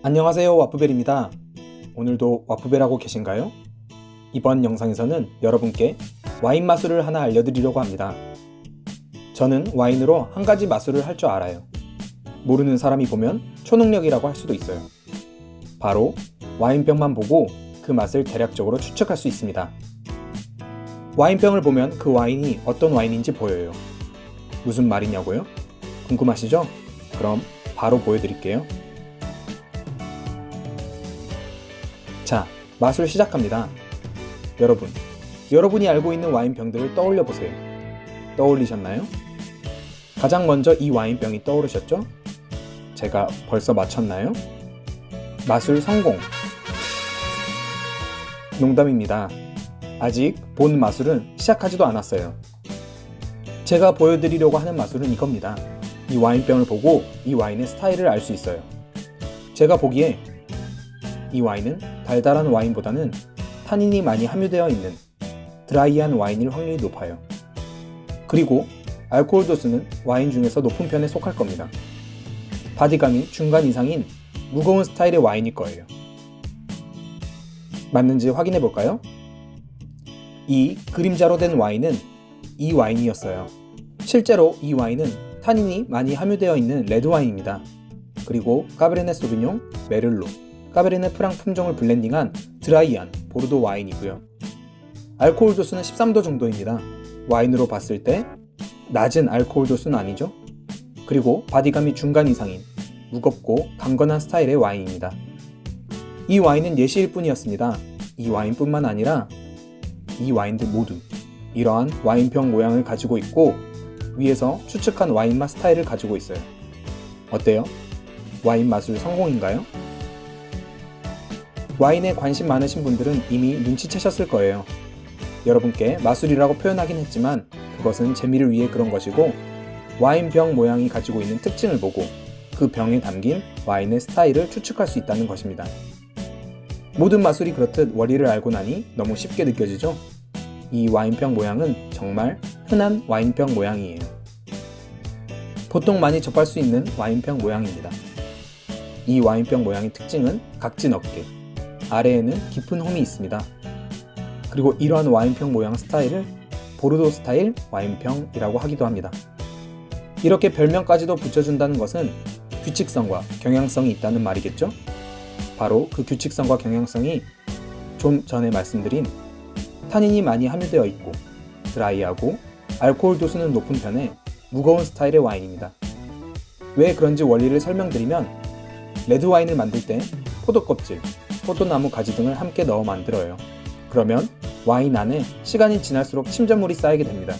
안녕하세요, 와프벨입니다. 오늘도 와프벨하고 계신가요? 이번 영상에서는 여러분께 와인 마술을 하나 알려드리려고 합니다. 저는 와인으로 한 가지 마술을 할 줄 알아요. 모르는 사람이 보면 초능력이라고 할 수도 있어요. 바로 와인병만 보고 그 맛을 대략적으로 추측할 수 있습니다. 와인병을 보면 그 와인이 어떤 와인인지 보여요. 무슨 말이냐고요? 궁금하시죠? 그럼 바로 보여드릴게요. 자, 마술 시작합니다. 여러분이 알고 있는 와인병들을 떠올려 보세요. 떠올리셨나요? 가장 먼저 이 와인병이 떠오르셨죠? 제가 벌써 맞췄나요? 마술 성공! 농담입니다. 아직 본 마술은 시작하지도 않았어요. 제가 보여드리려고 하는 마술은 이겁니다. 이 와인병을 보고 이 와인의 스타일을 알 수 있어요. 제가 보기에 이 와인은 달달한 와인보다는 타닌이 많이 함유되어 있는 드라이한 와인일 확률이 높아요. 그리고 알코올 도수는 와인 중에서 높은 편에 속할 겁니다. 바디감이 중간 이상인 무거운 스타일의 와인일 거예요. 맞는지 확인해 볼까요? 이 그림자로 된 와인은 이 와인이었어요. 실제로 이 와인은 타닌이 많이 함유되어 있는 레드 와인입니다. 그리고 까베르네 소비뇽, 메를로, 까베르네 프랑 품종을 블렌딩한 드라이한 보르도 와인이고요. 알코올 도수는 13도 정도입니다. 와인으로 봤을 때 낮은 알코올 도수는 아니죠? 그리고 바디감이 중간 이상인 무겁고 강건한 스타일의 와인입니다. 이 와인은 예시일 뿐이었습니다. 이 와인뿐만 아니라 이 와인들 모두 이러한 와인병 모양을 가지고 있고 위에서 추측한 와인 맛 스타일을 가지고 있어요. 어때요? 와인 마술 성공인가요? 와인에 관심 많으신 분들은 이미 눈치채셨을 거예요. 여러분께 마술이라고 표현하긴 했지만 그것은 재미를 위해 그런 것이고 와인병 모양이 가지고 있는 특징을 보고 그 병에 담긴 와인의 스타일을 추측할 수 있다는 것입니다. 모든 마술이 그렇듯 원리를 알고 나니 너무 쉽게 느껴지죠? 이 와인병 모양은 정말 흔한 와인병 모양이에요. 보통 많이 접할 수 있는 와인병 모양입니다. 이 와인병 모양의 특징은 각진 어깨, 아래에는 깊은 홈이 있습니다. 그리고 이러한 와인병 모양 스타일을 보르도 스타일 와인병이라고 하기도 합니다. 이렇게 별명까지도 붙여준다는 것은 규칙성과 경향성이 있다는 말이겠죠? 바로 그 규칙성과 경향성이 좀 전에 말씀드린 타닌이 많이 함유되어 있고 드라이하고 알코올 도수는 높은 편에 무거운 스타일의 와인입니다. 왜 그런지 원리를 설명드리면 레드 와인을 만들 때 포도 껍질, 포도나무 가지 등을 함께 넣어 만들어요. 그러면 와인 안에 시간이 지날수록 침전물이 쌓이게 됩니다.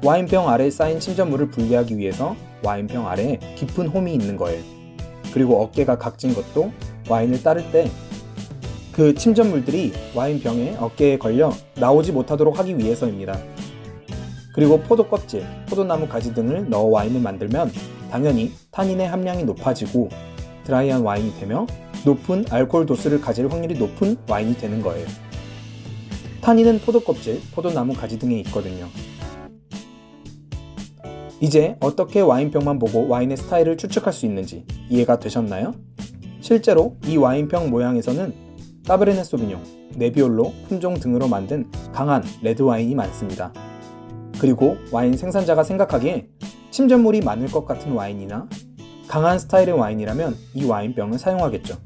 와인병 아래에 쌓인 침전물을 분리하기 위해서 와인병 아래에 깊은 홈이 있는 거예요. 그리고 어깨가 각진 것도 와인을 따를 때 그 침전물들이 와인병의 어깨에 걸려 나오지 못하도록 하기 위해서입니다. 그리고 포도 껍질, 포도나무 가지 등을 넣어 와인을 만들면 당연히 타닌의 함량이 높아지고 드라이한 와인이 되며 높은 알코올 도수를 가질 확률이 높은 와인이 되는 거예요. 타닌은 포도 껍질, 포도나무 가지 등에 있거든요. 이제 어떻게 와인병만 보고 와인의 스타일을 추측할 수 있는지 이해가 되셨나요? 실제로 이 와인병 모양에서는 까베르네 소비뇽, 네비올로 품종 등으로 만든 강한 레드 와인이 많습니다. 그리고 와인 생산자가 생각하기에 침전물이 많을 것 같은 와인이나 강한 스타일의 와인이라면 이 와인병을 사용하겠죠.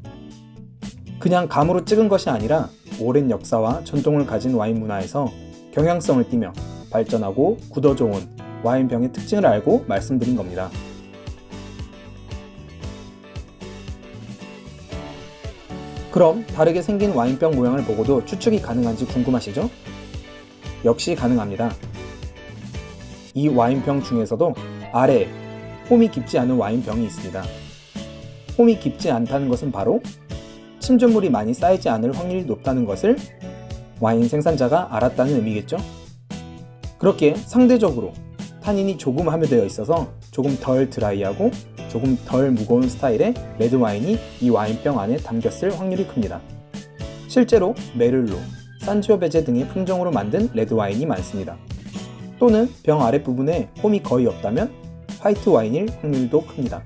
그냥 감으로 찍은 것이 아니라 오랜 역사와 전통을 가진 와인 문화에서 경향성을 띠며 발전하고 굳어져온 와인병의 특징을 알고 말씀드린 겁니다. 그럼 다르게 생긴 와인병 모양을 보고도 추측이 가능한지 궁금하시죠? 역시 가능합니다. 이 와인병 중에서도 아래에 홈이 깊지 않은 와인병이 있습니다. 홈이 깊지 않다는 것은 바로 침전물이 많이 쌓이지 않을 확률이 높다는 것을 와인 생산자가 알았다는 의미겠죠? 그렇게 상대적으로 타닌이 조금 함유되어 있어서 조금 덜 드라이하고 조금 덜 무거운 스타일의 레드 와인이 이 와인병 안에 담겼을 확률이 큽니다. 실제로 메를로, 산지오베제 등의 품종으로 만든 레드 와인이 많습니다. 또는 병 아랫부분에 홈이 거의 없다면 화이트 와인일 확률도 큽니다.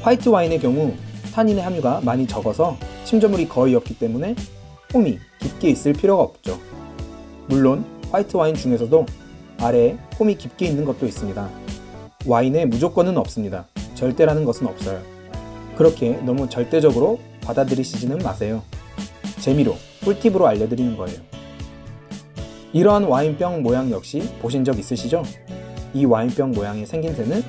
화이트 와인의 경우 타닌의 함유가 많이 적어서 침전물이 거의 없기 때문에 홈이 깊게 있을 필요가 없죠. 물론 화이트 와인 중에서도 아래에 홈이 깊게 있는 것도 있습니다. 와인에 무조건은 없습니다. 절대라는 것은 없어요. 그렇게 너무 절대적으로 받아들이시지는 마세요. 재미로, 꿀팁으로 알려드리는 거예요. 이러한 와인병 모양 역시 보신 적 있으시죠? 이 와인병 모양의 생김새는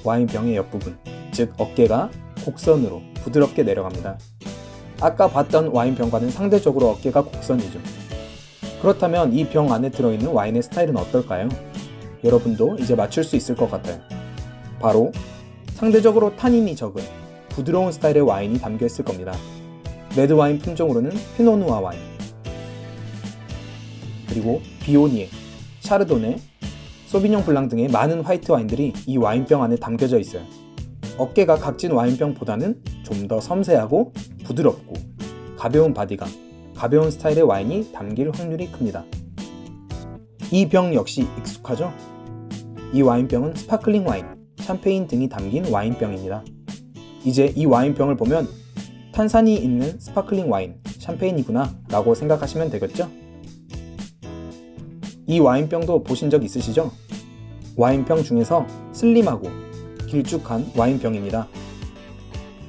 와인병의 옆부분, 즉 어깨가 곡선으로 부드럽게 내려갑니다. 아까 봤던 와인병과는 상대적으로 어깨가 곡선이죠. 그렇다면 이 병 안에 들어있는 와인의 스타일은 어떨까요? 여러분도 이제 맞출 수 있을 것 같아요. 바로 상대적으로 타닌이 적은 부드러운 스타일의 와인이 담겨 있을 겁니다. 레드와인 품종으로는 피노누아 와인, 그리고 비오니에, 샤르도네, 소비뇽 블랑 등의 많은 화이트 와인들이 이 와인병 안에 담겨져 있어요. 어깨가 각진 와인병보다는 좀 더 섬세하고 부드럽고 가벼운 바디감, 가벼운 스타일의 와인이 담길 확률이 큽니다. 이 병 역시 익숙하죠? 이 와인병은 스파클링 와인, 샴페인 등이 담긴 와인병입니다. 이제 이 와인병을 보면 탄산이 있는 스파클링 와인, 샴페인이구나 라고 생각하시면 되겠죠? 이 와인병도 보신 적 있으시죠? 와인병 중에서 슬림하고 길쭉한 와인병입니다.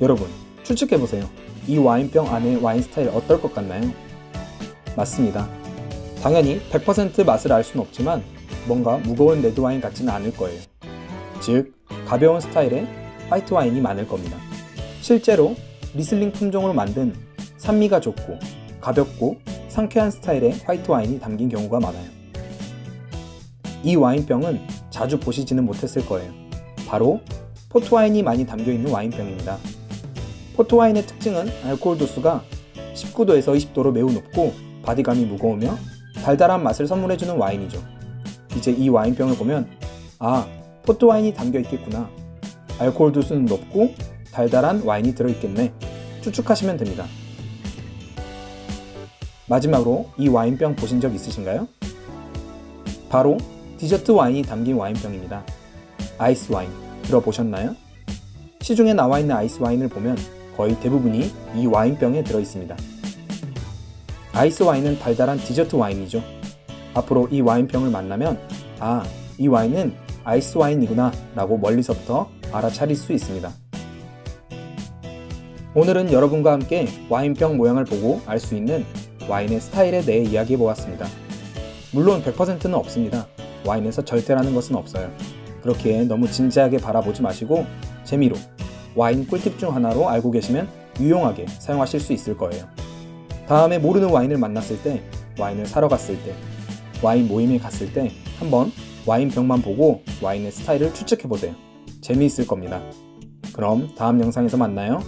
여러분, 추측해보세요. 이 와인병 안에 와인 스타일 어떨 것 같나요? 맞습니다. 당연히 100% 맛을 알 수는 없지만 뭔가 무거운 레드와인 같지는 않을 거예요. 즉, 가벼운 스타일의 화이트 와인이 많을 겁니다. 실제로 리슬링 품종으로 만든 산미가 좋고 가볍고 상쾌한 스타일의 화이트 와인이 담긴 경우가 많아요. 이 와인병은 자주 보시지는 못했을 거예요. 바로 포트와인이 많이 담겨있는 와인병입니다. 포트와인의 특징은 알코올 도수가 19도에서 20도로 매우 높고 바디감이 무거우며 달달한 맛을 선물해주는 와인이죠. 이제 이 와인병을 보면 포트와인이 담겨있겠구나, 알코올 도수는 높고 달달한 와인이 들어있겠네 추측하시면 됩니다. 마지막으로 이 와인병 보신 적 있으신가요? 바로 디저트 와인이 담긴 와인병입니다. 아이스 와인 들어보셨나요? 시중에 나와 있는 아이스 와인을 보면 거의 대부분이 이 와인병에 들어있습니다. 아이스 와인은 달달한 디저트 와인이죠. 앞으로 이 와인병을 만나면 이 와인은 아이스 와인이구나 라고 멀리서부터 알아차릴 수 있습니다. 오늘은 여러분과 함께 와인병 모양을 보고 알 수 있는 와인의 스타일에 대해 이야기해 보았습니다. 물론 100%는 없습니다. 와인에서 절대라는 것은 없어요. 그렇게 너무 진지하게 바라보지 마시고 재미로 와인 꿀팁 중 하나로 알고 계시면 유용하게 사용하실 수 있을 거예요. 다음에 모르는 와인을 만났을 때, 와인을 사러 갔을 때, 와인 모임에 갔을 때 한번 와인병만 보고 와인의 스타일을 추측해보세요. 재미있을 겁니다. 그럼 다음 영상에서 만나요.